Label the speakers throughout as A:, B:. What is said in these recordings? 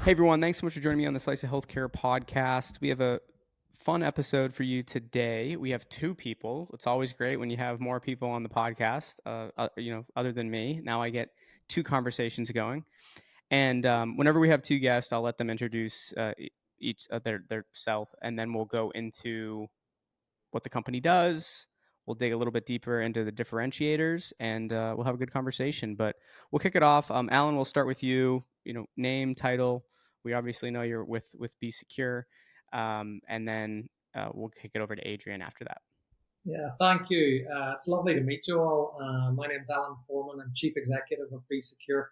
A: Hey everyone, thanks so much for joining me on the Slice of Healthcare podcast. We have a fun episode for you today. We have two people. It's always great when you have more people on the podcast, other than me. Now I get two conversations going. And whenever we have two guests, I'll let them introduce each their self, and then we'll go into what the company does. We'll dig a little bit deeper into the differentiators, and we'll have a good conversation. But we'll kick it off. Alan, we'll start with you. Name, title. We obviously know you're with B-Secur, and then we'll kick it over to Adrian after that.
B: Yeah, thank you. It's lovely to meet you all. My name is Alan Foreman. I'm Chief Executive of B-Secur.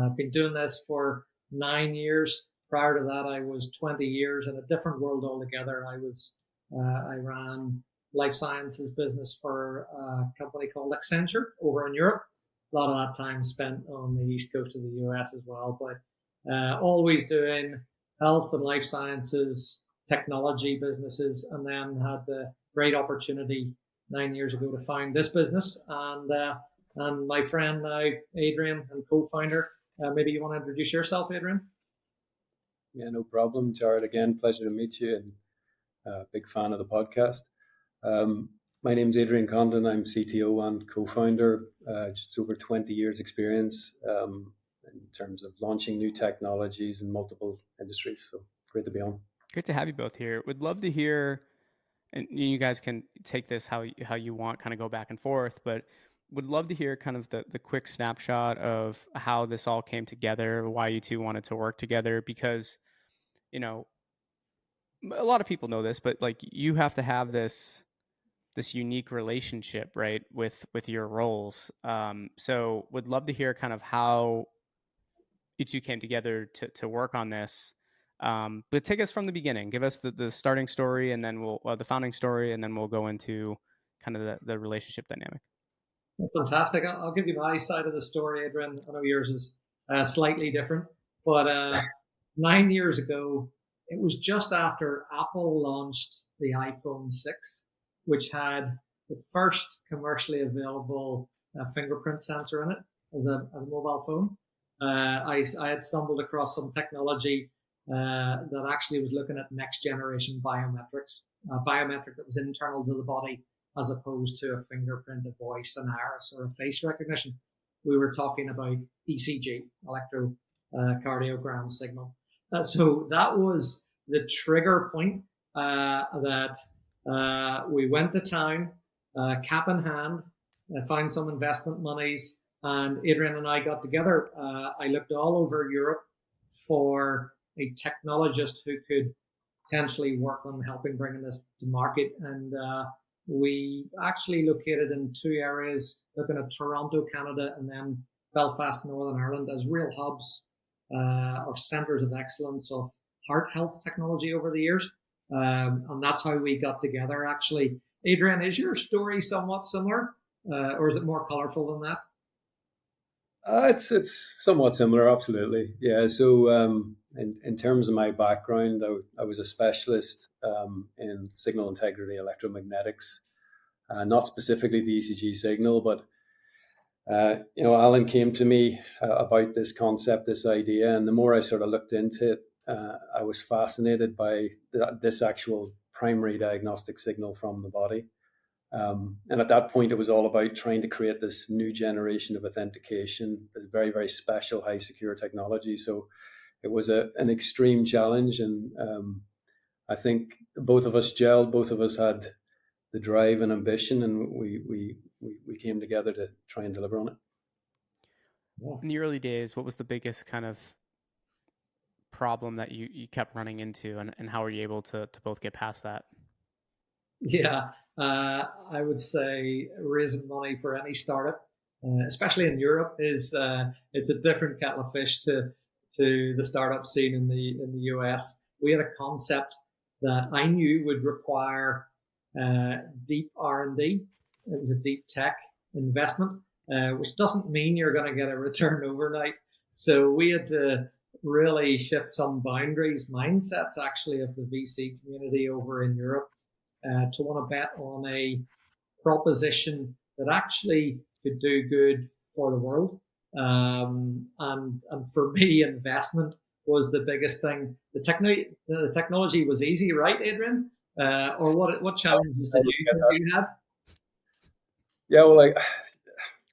B: I've been doing this for 9 years. Prior to that, I was 20 years in a different world altogether. I ran life sciences business for a company called Accenture over in Europe. A lot of that time spent on the east coast of the US as well, but always doing health and life sciences, technology businesses, and then had the great opportunity 9 years ago to found this business. And my friend now, Adrian, and co-founder. Maybe you want to introduce yourself, Adrian?
C: Yeah, no problem, Jared. Again, pleasure to meet you, and big fan of the podcast. My name's Adrian Condon. I'm CTO and co-founder. Just over 20 years experience in terms of launching new technologies in multiple industries. So great to be on.
A: Great to have you both here. Would love to hear, and you guys can take this how you want, kind of go back and forth, but would love to hear kind of the quick snapshot of how this all came together, why you two wanted to work together, because, a lot of people know this, but like you have to have this unique relationship, right, with your roles. So would love to hear kind of how you two came together to work on this. But take us from the beginning. Give us the starting story, and then the founding story, and then we'll go into kind of the relationship dynamic.
B: Fantastic. I'll give you my side of the story, Adrian. I know yours is slightly different, but 9 years ago, it was just after Apple launched the iPhone 6, which had the first commercially available fingerprint sensor in it as a mobile phone. I had stumbled across some technology that actually was looking at next generation biometrics, biometric that was internal to the body as opposed to a fingerprint, a voice, an iris, or a face recognition. We were talking about ECG, electrocardiogram signal. So that was the trigger point that we went to town, cap in hand, found some investment monies, and Adrian and I got together. I looked all over Europe for a technologist who could potentially work on helping bringing this to market. And we actually located in two areas, looking at Toronto, Canada, and then Belfast, Northern Ireland, as real hubs or centers of excellence of heart health technology over the years. And that's how we got together, actually. Adrian, is your story somewhat similar, or is it more colorful than that?
C: It's somewhat similar, absolutely. Yeah. So in terms of my background, I was a specialist in signal integrity electromagnetics, not specifically the ECG signal, but Alan came to me about this concept, this idea, and the more I sort of looked into it, I was fascinated by this actual primary diagnostic signal from the body. And at that point, it was all about trying to create this new generation of authentication, this very, very special, high secure technology. So it was an extreme challenge. And I think both of us gelled, both of us had the drive and ambition, and we came together to try and deliver on it.
A: In the early days, what was the biggest kind of problem that you kept running into, and how were you able to both get past that?
B: Yeah, I would say raising money for any startup, especially in Europe, is it's a different kettle of fish to the startup scene in the US. We had a concept that I knew would require deep R&D. It was a deep tech investment, which doesn't mean you're going to get a return overnight. So we had to really shift some boundaries, mindsets actually of the VC community over in Europe, to want to bet on a proposition that actually could do good for the world. And for me, investment was the biggest thing. The technology was easy, right, Adrian? Or what challenges did you think you had?
C: Yeah, well, like,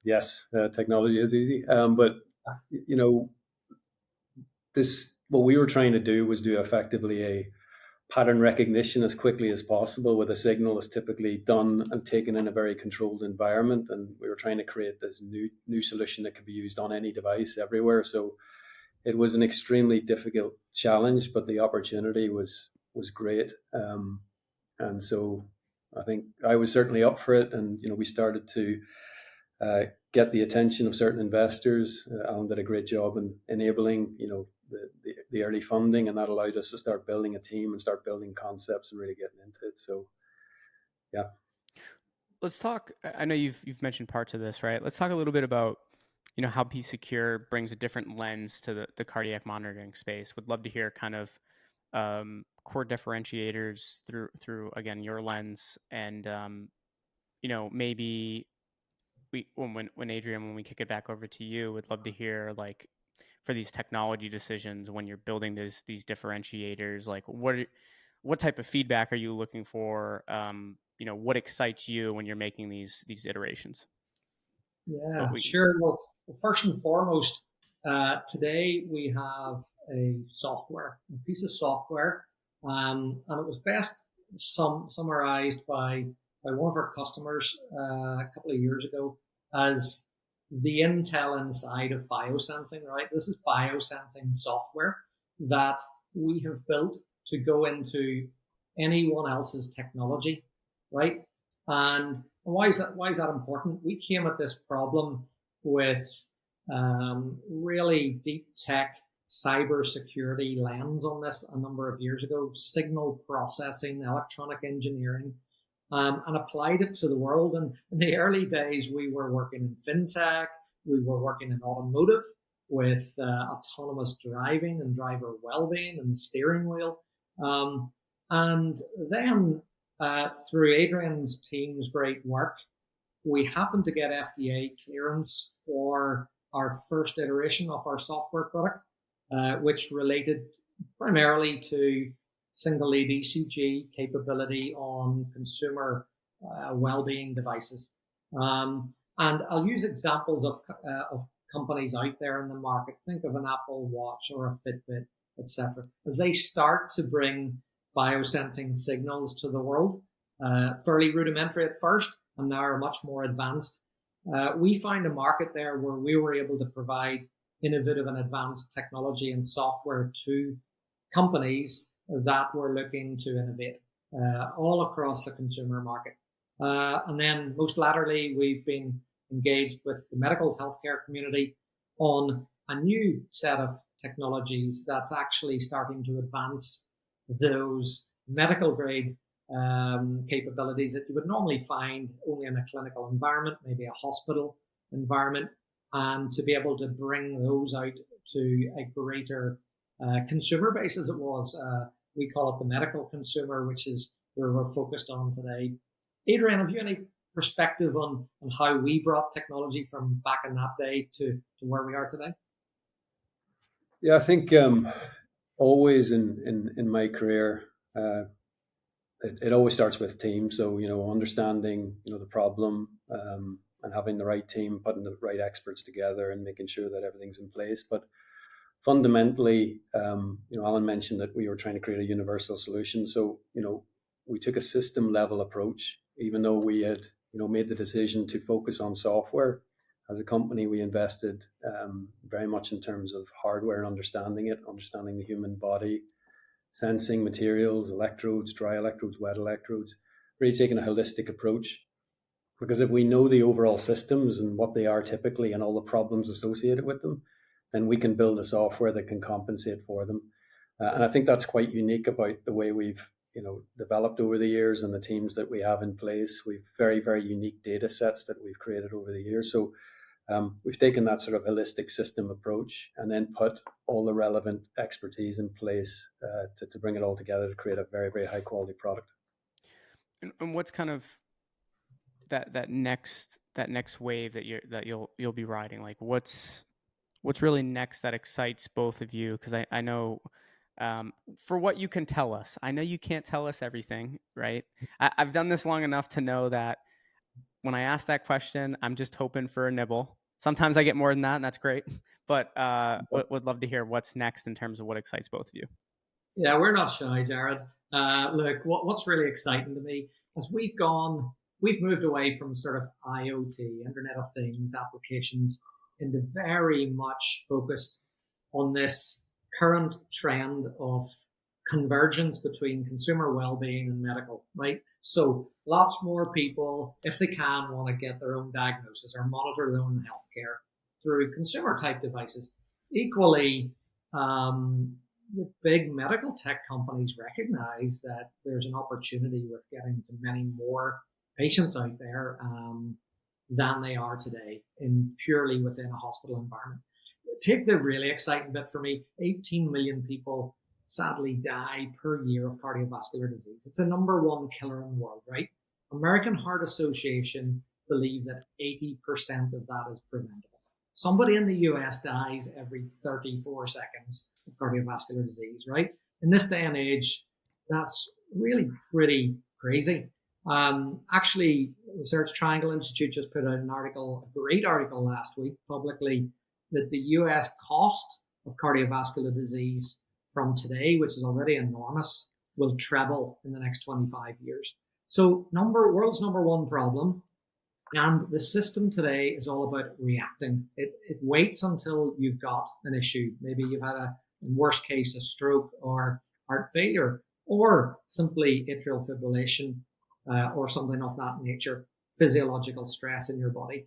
C: yes, technology is easy, but you know, this what we were trying to do was do effectively a pattern recognition as quickly as possible with a signal that's typically done and taken in a very controlled environment, and we were trying to create this new solution that could be used on any device everywhere. So it was an extremely difficult challenge, but the opportunity was great. And so I think I was certainly up for it, and we started to get the attention of certain investors. Alan did a great job in enabling the early funding, and that allowed us to start building a team and start building concepts and really getting into it. So yeah.
A: Let's talk. I know you've mentioned parts of this, right? Let's talk a little bit about how B-Secur brings a different lens to the cardiac monitoring space. Would love to hear kind of core differentiators through again your lens, and maybe when Adrian, when we kick it back over to you, would love to hear, like, for these technology decisions when you're building these differentiators, like what type of feedback are you looking for? What excites you when you're making these iterations?
B: Yeah, sure. Well, first and foremost, today we have a piece of software, and it was best summarized by one of our customers a couple of years ago as the Intel inside of biosensing, right? This is biosensing software that we have built to go into anyone else's technology, right? And why is that important? We came at this problem with really deep tech cybersecurity lens on this a number of years ago, signal processing, electronic engineering, and applied it to the world. And in the early days, we were working in fintech, we were working in automotive with autonomous driving and driver well-being and the steering wheel. And then through Adrian's team's great work, we happened to get FDA clearance for our first iteration of our software product, which related primarily to single lead ECG capability on consumer well-being devices. And I'll use examples of companies out there in the market. Think of an Apple Watch or a Fitbit, etc. As they start to bring biosensing signals to the world, fairly rudimentary at first, and now are much more advanced. We find a market there where we were able to provide innovative and advanced technology and software to companies that were looking to innovate all across the consumer market. And then most latterly, we've been engaged with the medical healthcare community on a new set of technologies that's actually starting to advance those medical grade capabilities that you would normally find only in a clinical environment, maybe a hospital environment, and to be able to bring those out to a greater consumer base, as it was. We call it the medical consumer, which is where we're focused on today. Adrian, have you any perspective on how we brought technology from back in that day to where we are today?
C: Yeah, I think always in my career, it always starts with team. So understanding the problem and having the right team, putting the right experts together, and making sure that everything's in place. But fundamentally, Alan mentioned that we were trying to create a universal solution. So we took a system level approach, even though we had made the decision to focus on software. As a company, we invested very much in terms of hardware and understanding the human body, sensing materials, electrodes, dry electrodes, wet electrodes, really taking a holistic approach. Because if we know the overall systems and what they are typically and all the problems associated with them, then we can build a software that can compensate for them. And I think that's quite unique about the way we've developed over the years and the teams that we have in place. We've very, very unique data sets that we've created over the years. So we've taken that sort of holistic system approach and then put all the relevant expertise in place to bring it all together to create a very, very high quality product.
A: And what's kind of that next wave that you'll be riding? Like, what's what's really next that excites both of you? Because I know for what you can tell us, I know you can't tell us everything, right? I've done this long enough to know that when I ask that question, I'm just hoping for a nibble. Sometimes I get more than that, and that's great. But would love to hear what's next in terms of what excites both of you.
B: Yeah, we're not shy, Jared. Look, what's really exciting to me is we've moved away from sort of IoT, Internet of Things applications, into very much focused on this current trend of convergence between consumer well-being and medical, right? So lots more people, if they can, want to get their own diagnosis or monitor their own healthcare through consumer type devices. Equally, the big medical tech companies recognize that there's an opportunity with getting to many more patients out there than they are today in purely within a hospital environment. Take the really exciting bit for me, 18 million people sadly die per year of cardiovascular disease. It's the number one killer in the world, right? American Heart Association believe that 80% of that is preventable. Somebody in the US dies every 34 seconds of cardiovascular disease, right? In this day and age, that's really pretty crazy. Actually, Research Triangle Institute just put out an article, a great article last week publicly, that the US cost of cardiovascular disease from today, which is already enormous, will treble in the next 25 years. So world's number one problem. And the system today is all about reacting. It waits until you've got an issue. Maybe you've had in worst case, a stroke or heart failure, or simply atrial fibrillation, or something of that nature, physiological stress in your body.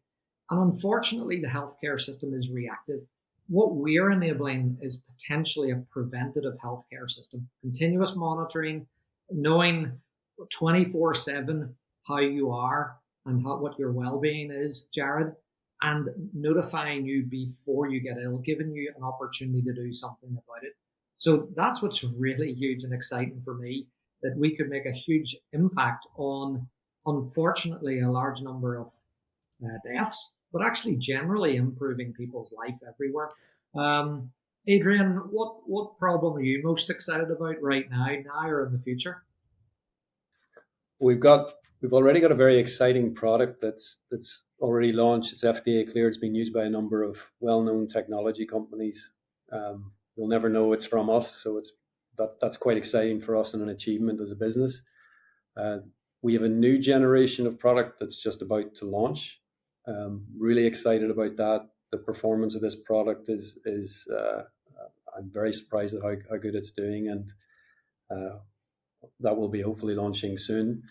B: And unfortunately, the healthcare system is reactive. What we're enabling is potentially a preventative healthcare system, continuous monitoring, knowing 24/7 how you are and what your well-being is, Jared, and notifying you before you get ill, giving you an opportunity to do something about it. So that's what's really huge and exciting for me, that we could make a huge impact on, unfortunately, a large number of deaths, but actually generally improving people's life everywhere. Adrian, what problem are you most excited about right now or in the future?
C: We've already got a very exciting product that's already launched. It's FDA cleared. It's been used by a number of well-known technology companies. You'll never know it's from us, so that's quite exciting for us and an achievement as a business. We have a new generation of product that's just about to launch. Really excited about that. The performance of this product is I'm very surprised at how good it's doing, and that will be hopefully launching soon.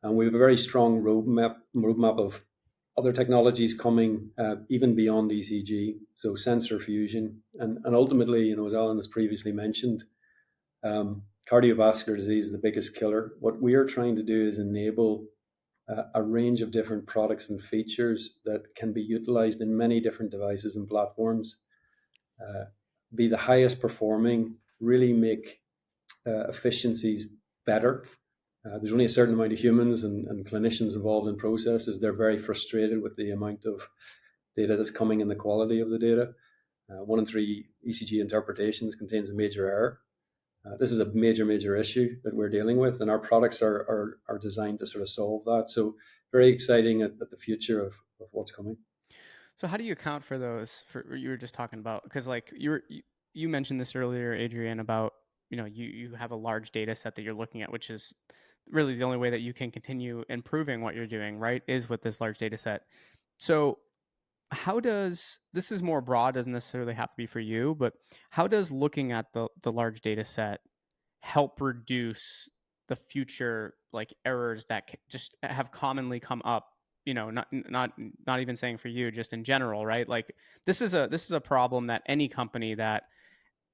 C: And we have a very strong roadmap of other technologies coming even beyond ECG, so sensor fusion, and ultimately, as Alan has previously mentioned, cardiovascular disease is the biggest killer. What we are trying to do is enable a range of different products and features that can be utilized in many different devices and platforms, be the highest performing, really make efficiencies better. There's only a certain amount of humans and clinicians involved in processes. They're very frustrated with the amount of data that's coming and the quality of the data. 1 in 3 ECG interpretations contains a major error. This is a major issue that we're dealing with, and our products are designed to sort of solve that. So very exciting at the future of what's coming.
A: So how do you account for those? For you were just talking about, because like you mentioned this earlier, Adrian, about you have a large data set that you're looking at, which is really the only way that you can continue improving what you're doing, right, is with this large data set. So how does, this is more broad, doesn't necessarily have to be for you, but how does looking at the large data set help reduce the future like errors that just have commonly come up, not even saying for you, just in general, right? Like this is a problem that any company that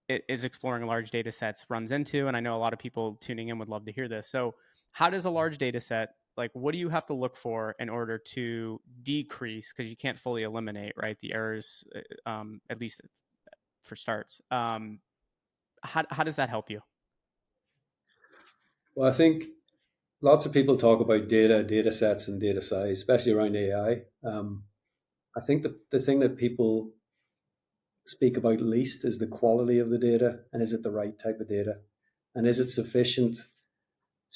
A: is exploring large data sets runs into, and I know a lot of people tuning in would love to hear this. So how does a large data set, like what do you have to look for in order to decrease, because you can't fully eliminate, right, the errors, at least for starts. How does that help you?
C: Well, I think lots of people talk about data sets and data size, especially around AI. I think the thing that people speak about least is the quality of the data, and is it the right type of data, and is it sufficient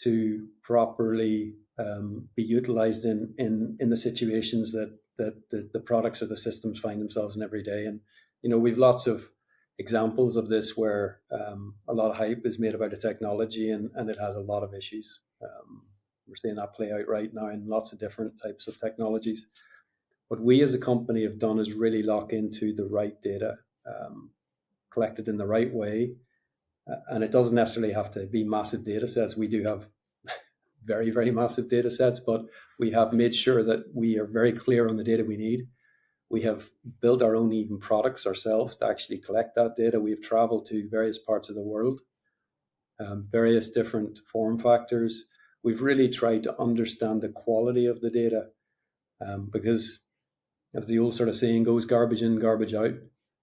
C: to properly be utilized in the situations that the products or the systems find themselves in every day. And we've lots of examples of this where a lot of hype is made about a technology and it has a lot of issues. We're seeing that play out right now in lots of different types of technologies. What we as a company have done is really lock into the right data, collected in the right way. And it doesn't necessarily have to be massive data sets. We do have very, very massive data sets, but we have made sure that we are very clear on the data we need. We have built our own even products ourselves to actually collect that data. We've traveled to various parts of the world, various different form factors. We've really tried to understand the quality of the data because, as the old sort of saying goes, garbage in, garbage out.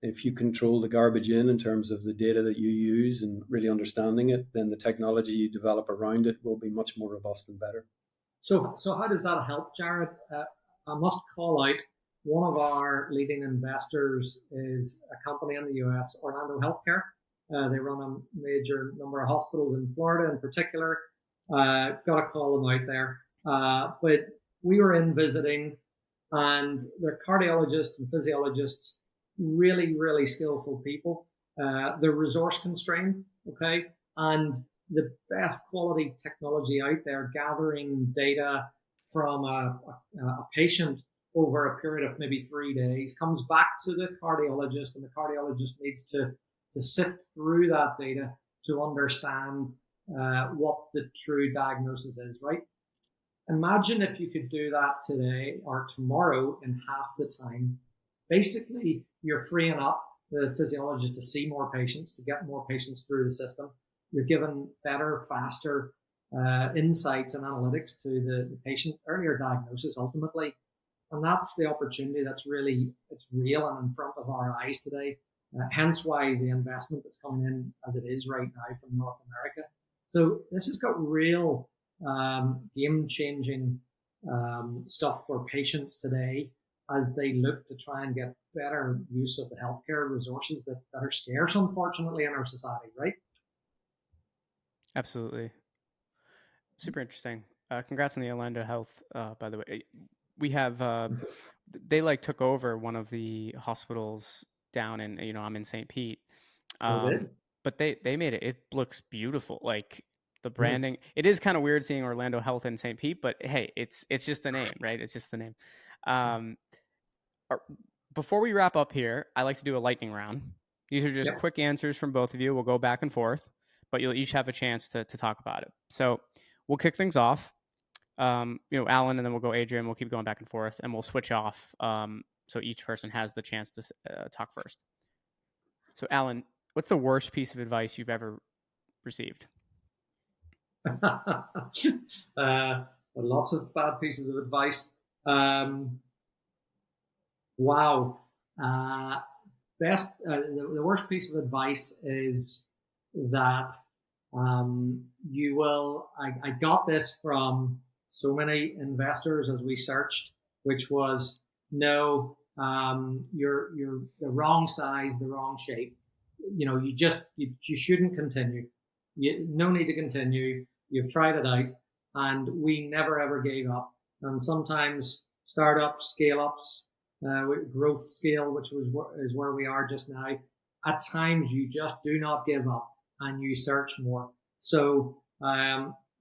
C: If you control the garbage in terms of the data that you use and really understanding it, then the technology you develop around it will be much more robust and better.
B: So how does that help, Jared? I must call out one of our leading investors is a company in the US, Orlando Healthcare. They run a major number of hospitals in Florida in particular. Got to call them out there. But we were in visiting, and they're cardiologists and physiologists, really, really skillful people. They're resource constrained, okay? And the best quality technology out there, gathering data from a patient over a period of maybe 3 days, comes back to the cardiologist, and the cardiologist needs to sift through that data to understand what the true diagnosis is, right? Imagine if you could do that today or tomorrow in half the time. Basically, you're freeing up the physiologist to see more patients, to get more patients through the system. You're given better, faster insights and analytics to the patient, earlier diagnosis ultimately. And that's the opportunity that's really, it's real and in front of our eyes today. Hence why the investment that's coming in as it is right now from North America. So this has got real game-changing stuff for patients today as they look to try and get better use of the healthcare resources that are scarce, unfortunately, in our society, right?
A: Absolutely. Super interesting. Congrats on the Orlando Health, by the way. We have, they took over one of the hospitals down in, I'm in St. Pete. But they made it looks beautiful. Like the branding, it is kind of weird seeing Orlando Health in St. Pete, but hey, it's just the name, right? It's just the name. Before we wrap up here, I like to do a lightning round. These are just quick answers from both of you. We'll go back and forth, but you'll each have a chance to talk about it. So we'll kick things off. Alan, and then we'll go Adrian. We'll keep going back and forth, and we'll switch off so each person has the chance to talk first. So, Alan, what's the worst piece of advice you've ever received?
B: Lots of bad pieces of advice. Wow. The worst piece of advice is that you will. I got this from so many investors as we searched, which was no, you're the wrong size, the wrong shape. You shouldn't continue. No need to continue. You've tried it out, and we never ever gave up. And sometimes startups, scale ups, growth scale, which is where we are just now. At times, you just do not give up, and you search more. So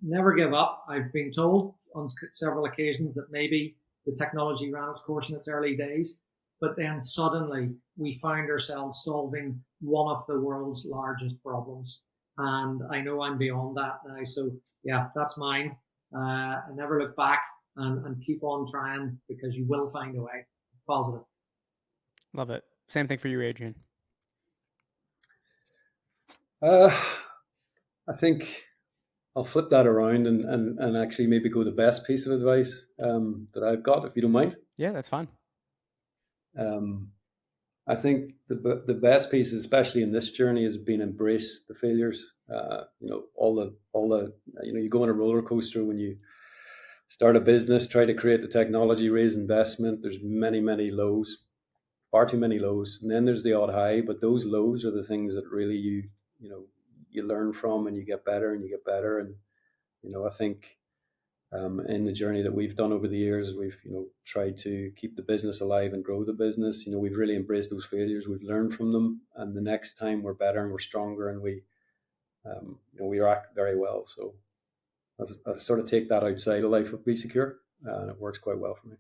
B: never give up. I've been told on several occasions that maybe the technology ran its course in its early days, but then suddenly we found ourselves solving one of the world's largest problems. And I know I'm beyond that now. So yeah, that's mine. And never look back and keep on trying, because you will find a way. Positive.
A: Love it. Same thing for you, Adrian.
C: I think I'll flip that around and actually maybe go the best piece of advice that I've got, if you don't mind.
A: Yeah, that's fine.
C: I think the best piece, especially in this journey, has been embrace the failures. All the you go on a roller coaster when you start a business, try to create the technology, raise investment. There's many, many lows. far too many lows. And then there's the odd high, but those lows are the things that really you learn from, and you get better and you get better. And I think in the journey that we've done over the years, we've tried to keep the business alive and grow the business. We've really embraced those failures. We've learned from them, and the next time we're better and we're stronger, and we react very well. So I sort of take that outside of life of B-Secur, and it works quite well for me.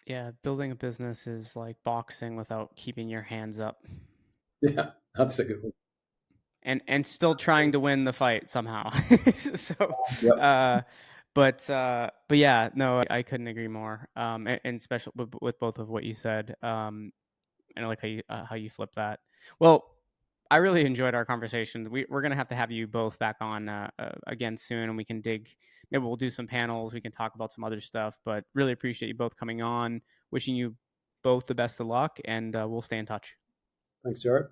A: Yeah, building a business is like boxing without keeping your hands up.
C: Yeah, that's a good one.
A: And still trying to win the fight somehow. So,
C: Yep.
A: but yeah, no, I couldn't agree more. And special with both of what you said. And I like how you flip that. Well, I really enjoyed our conversation. We're gonna have to have you both back on again soon, and we can dig. Maybe we'll do some panels. We can talk about some other stuff. But really appreciate you both coming on. Wishing you both the best of luck, and we'll stay in touch.
C: Thanks, Jared.